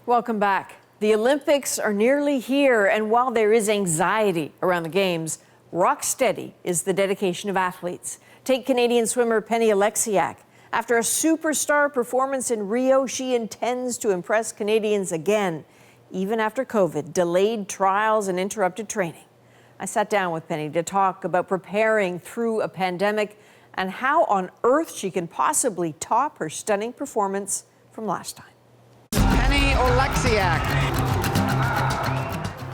Welcome back. The Olympics are nearly here, and while there is anxiety around the Games, rock steady is the dedication of athletes. Take Canadian swimmer Penny Oleksiak. After a superstar performance in Rio, she intends to impress Canadians again, even after COVID delayed trials and interrupted training. I sat down with Penny to talk about preparing through a pandemic and how on earth she can possibly top her stunning performance from last time. Penny Oleksiak.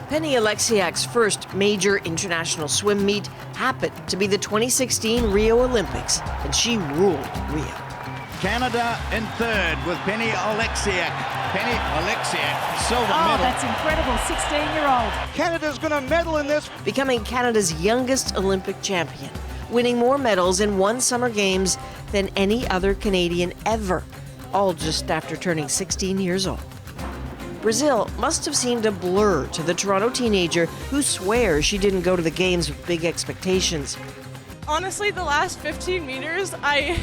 Penny Oleksiak's first major international swim meet happened to be the 2016 Rio Olympics, and she ruled Rio. Canada in third with Penny Oleksiak. Penny Oleksiak, silver medal. That's incredible, 16-year-old. Canada's going to medal in this. Becoming Canada's youngest Olympic champion, winning more medals in one Summer Games than any other Canadian ever, all just after turning 16 years old. Brazil must have seemed a blur to the Toronto teenager who swears she didn't go to the Games with big expectations. Honestly, the last 15 meters, I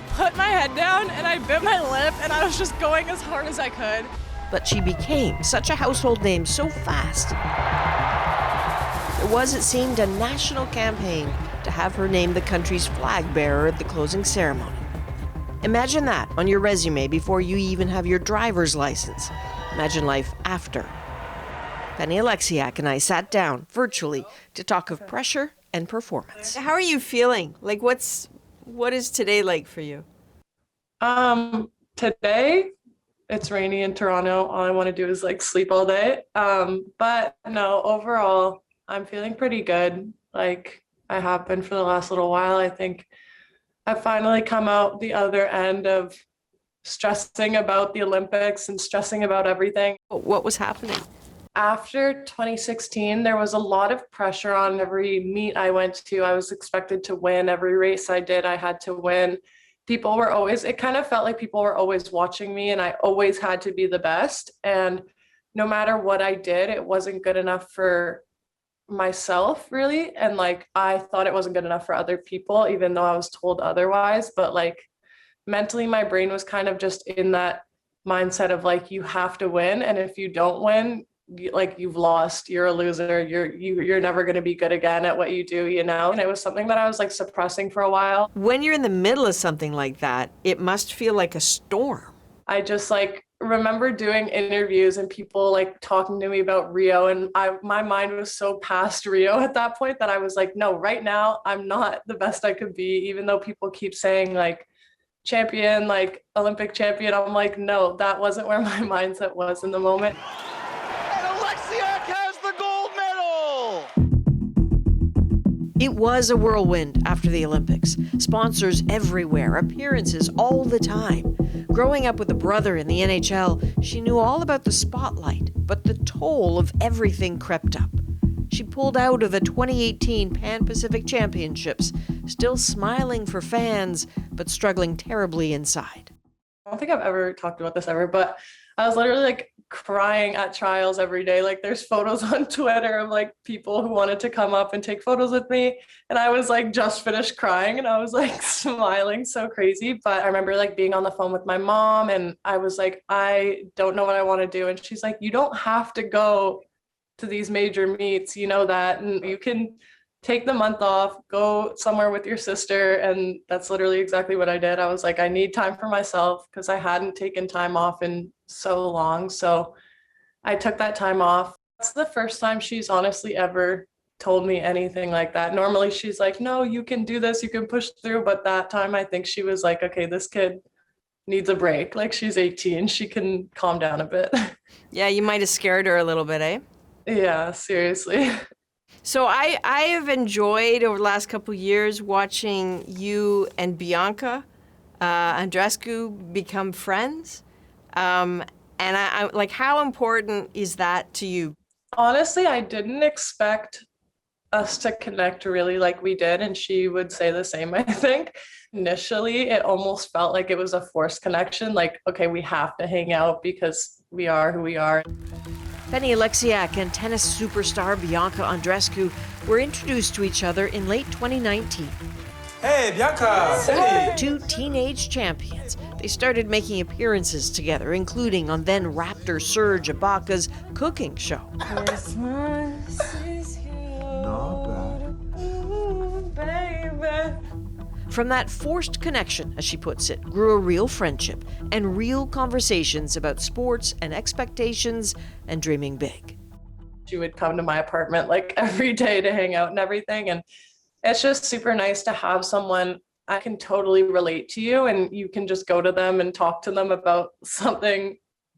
put my head down and I bit my lip and I was just going as hard as I could. But she became such a household name so fast. There was, it seemed, a national campaign to have her named the country's flag bearer at the closing ceremony. Imagine that on your resume before you even have your driver's license. Imagine life after. Penny Oleksiak and I sat down virtually to talk of pressure and performance. How are you feeling? Like, what is today like for you? Today, it's rainy in Toronto. All I want to do is like sleep all day. But no, overall, I'm feeling pretty good. Like I have been for the last little while. I think I've finally come out the other end of stressing about the Olympics and stressing about everything. What was happening? After 2016, there was a lot of pressure on every meet I went to. I was expected to win. Every race I did, I had to win. It kind of felt like people were always watching me and I always had to be the best. And no matter what I did, it wasn't good enough for myself, really. And like, I thought it wasn't good enough for other people, even though I was told otherwise. But like, mentally, my brain was kind of just in that mindset of like, you have to win. And if you don't win, you've lost, you're a loser, you're never going to be good again at what you do, you know? And it was something that I was like suppressing for a while. When you're in the middle of something like that, it must feel like a storm. I just like remember doing interviews and people like talking to me about Rio, and my mind was so past Rio at that point that I was like, no, right now I'm not the best I could be, even though people keep saying like champion, like Olympic champion. I'm like, no, that wasn't where my mindset was in the moment. And Oleksiak has the gold medal! It was a whirlwind after the Olympics. Sponsors everywhere, appearances all the time. Growing up with a brother in the NHL, she knew all about the spotlight, but the toll of everything crept up. She pulled out of the 2018 Pan-Pacific Championships, still smiling for fans, but struggling terribly inside. I don't think I've ever talked about this ever, but I was literally like crying at trials every day. Like there's photos on Twitter of like people who wanted to come up and take photos with me. And I was like just finished crying and I was like smiling so crazy. But I remember like being on the phone with my mom and I was like, I don't know what I want to do. And she's like, you don't have to go to these major meets, you know that, and you can take the month off, go somewhere with your sister. And that's literally exactly what I did. I was like, I need time for myself because I hadn't taken time off in so long. So I took that time off. That's the first time she's honestly ever told me anything like that. Normally she's like, no, you can do this, you can push through. But that time I think she was like, okay, this kid needs a break. Like she's 18, she can calm down a bit. Yeah, you might have scared her a little bit, eh? Yeah, seriously. So I have enjoyed over the last couple of years watching you and Bianca Andreescu become friends. And I like, how important is that to you? Honestly, I didn't expect us to connect really like we did, and she would say the same, I think. Initially, it almost felt like it was a forced connection, like, okay, we have to hang out because we are who we are. Penny Oleksiak and tennis superstar Bianca Andreescu were introduced to each other in late 2019. Hey, Bianca! Hey! Two teenage champions, They started making appearances together, including on then Raptor Serge Ibaka's cooking show. From that forced connection, as she puts it, grew a real friendship and real conversations about sports and expectations and dreaming big. She would come to my apartment like every day to hang out and everything. And it's just super nice to have someone I can totally relate to you, and you can just go to them and talk to them about something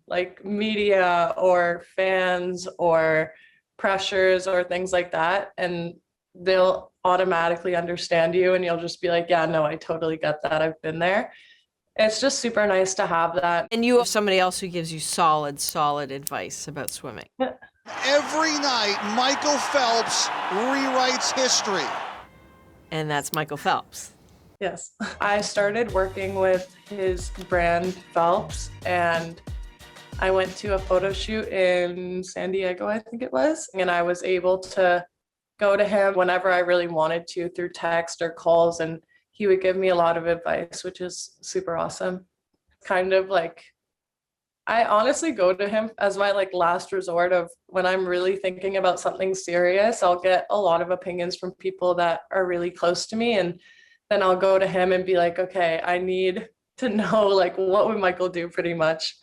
like media or fans or pressures or things like that. And they'll automatically understand you, and you'll just be like, yeah, no, I totally get that. I've been there. It's just super nice to have that. And you have somebody else who gives you solid advice about swimming. Every night, Michael Phelps rewrites history. And that's Michael Phelps. Yes. I started working with his brand Phelps, and I went to a photo shoot in San Diego, I think it was, and I was able to go to him whenever I really wanted to through text or calls, and he would give me a lot of advice, which is super awesome. Kind of like, I honestly go to him as my last resort of when I'm really thinking about something serious. I'll get a lot of opinions from people that are really close to me, and then I'll go to him and be like, okay, I need to know what would Michael do pretty much.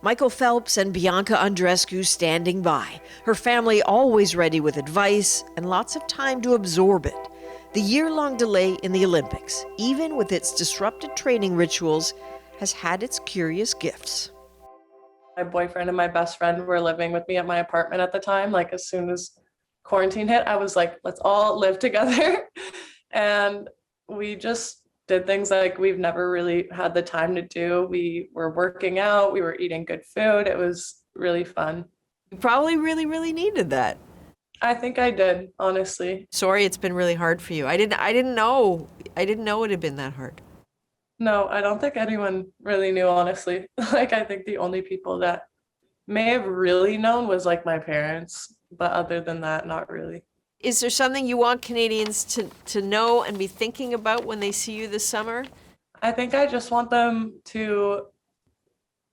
Michael Phelps and Bianca Andreescu standing by, her family always ready with advice and lots of time to absorb it. The year-long delay in the Olympics, even with its disrupted training rituals, has had its curious gifts. My boyfriend and my best friend were living with me at my apartment at the time. As soon as quarantine hit, I was like, let's all live together. And we just did things we've never really had the time to do. We were working out, we were eating good food. It was really fun. You probably really needed that. I think I did, honestly. Sorry it's been really hard for you. I didn't know it had been that hard. No, I don't think anyone really knew, honestly. I think the only people that may have really known was my parents, but other than that, not really. Is there something you want Canadians to know and be thinking about when they see you this summer? I think I just want them to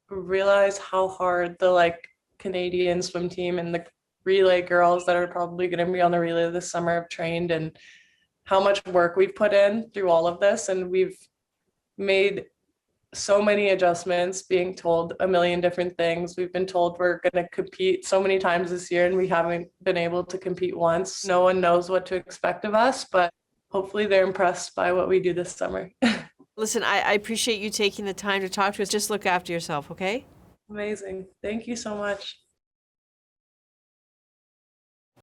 realize how hard the Canadian swim team and the relay girls that are probably going to be on the relay this summer have trained, and how much work we've put in through all of this. And we've made so many adjustments, being told a million different things. We've been told we're going to compete so many times this year, and we haven't been able to compete once. No one knows what to expect of us, but hopefully they're impressed by what we do this summer. Listen, I appreciate you taking the time to talk to us. Just look after yourself, okay? Amazing. Thank you so much.